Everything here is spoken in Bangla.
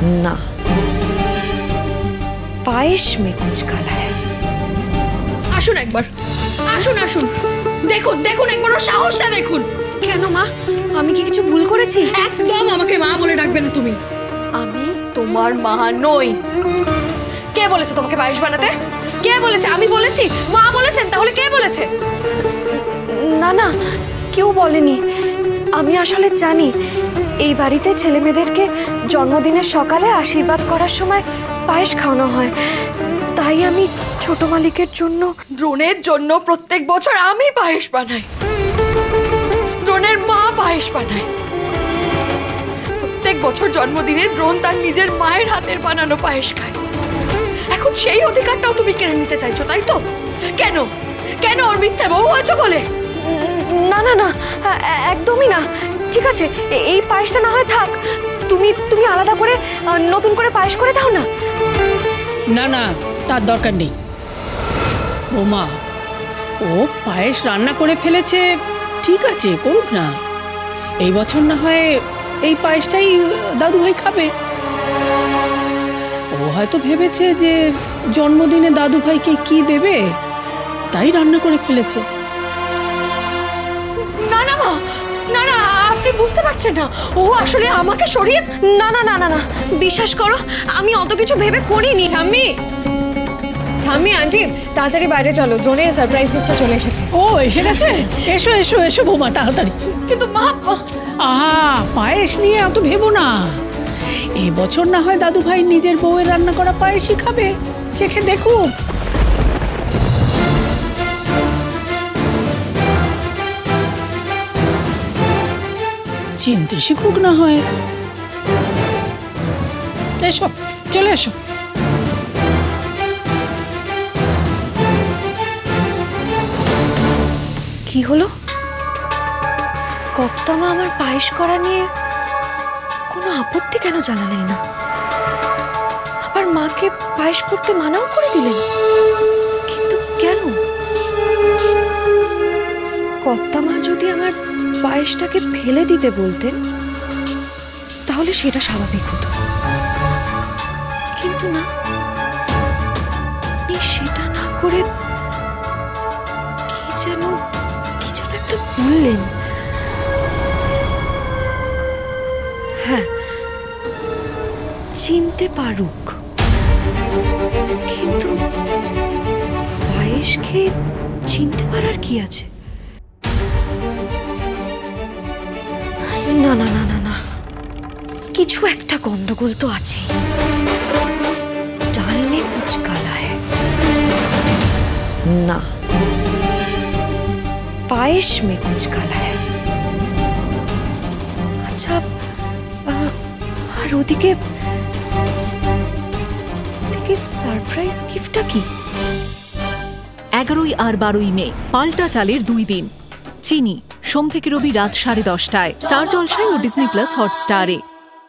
ना, पायस में कुछ काला है। আসুন একবার, আসুন আসুন, দেখুন দেখুন একবার ওর সাহসটা দেখুন। কেন মা, আমি কি কিছু ভুল করেছি? একদম আমাকে মা বলে ডাকবে না তুমি। আমি তোমার মা নই। কে বলেছে তোমাকে পায়েস বানাতে? কে বলেছে? আমি বলেছি? মা বলেছেন? তাহলে কে বলেছে? না না, কেউ বলেনি। আমি আসলে জানি এই বাড়িতে ছেলেমেয়েদেরকে জন্মদিনের সকালে আশীর্বাদ করার সময় পায়েস খাওয়ানো হয়, তাই আমি ছোট মালিকের জন্য, দ্রোণের জন্য প্রত্যেক বছর আমি পায়েস বানাই। দ্রোণের মা পায়েস বানায়। প্রত্যেক বছর জন্মদিনে দ্রোণ তার নিজের মায়ের হাতের বানানো পায়েস খায়। এখন সেই অধিকারটাও তুমি কেড়ে নিতে চাইছো, তাই তো? কেন কেন? ওর মিথ্যে বউ হয়েছো বলে? না না না, একদমই না। ঠিক আছে, এই পায়েসটা না হয় থাক, তুমি তুমি আলাদা করে নতুন করে পায়েস করে দাও না। না না, তার দরকার নেই। ওমা, ও পায়েস রান্না করে ফেলেছে, ঠিক আছে করুক না। এই বছর না হয় এই পায়েসটাই দাদুভাই খাবে। ও হয়তো ভেবেছে যে জন্মদিনে দাদুভাইকে কি দেবে, তাই রান্না করে ফেলেছে। না না মা, না না, আপনি বুঝতে পারছেন না। ও আসলে আমাকে সরিয়ে। না না না না না, বিশ্বাস করো, আমি অত কিছু ভেবে করিনি। ঠাম্মি, ঠাম্মি আন্টি, তাড়াতাড়ি বাইরে চলো, দ্রোণের সারপ্রাইজ গিফটটা চলে এসেছে। ও এসে গেছে? এসো এসো এসো বৌমা, তাড়াতাড়ি। কিন্তু মা, আহা, পায়েস নিয়ে অত ভেবো না। এই বছর না হয় দাদুভাই নিজের বউয়ের রান্না করা পায়েসই খাবে, চেখে দেখুক। চিনতে শিখুক না হয়। এসো, চলে এসো। কি হলো? কর্তামা আমার পায়েস করা নিয়ে কোনো আপত্তি কেন জানালেন না? আবার মাকে পায়েস করতে মানাও করে দিলেন, কিন্তু কেন? কর্তামা যদি আমার পায়েসটাকে ফেলে দিতে বলতেন তাহলে সেটা স্বাভাবিক হতো, কিন্তু না, উনি সেটা না করে কি যেন একটা বললেন। হ্যাঁ, চিনতে পারুক, কিন্তু পায়েস খেয়ে চিনতে পারার কি আছে? না না না না না, কিছু একটা গন্ডগোল তো আছেই। ডাল মে কুছ কালা হ্যায়। না, পায়েস মে কুছ কালা হ্যায়। আচ্ছা, আর ওদিকে সারপ্রাইজ গিফটটা কি? 11 আর 12 মে পাল্টা চালের 2 দিন। চিনি, সোম থেকে রবি রাত 10:30টায় স্টার জলসায় ও ডিজনি প্লাস হটস্টারে।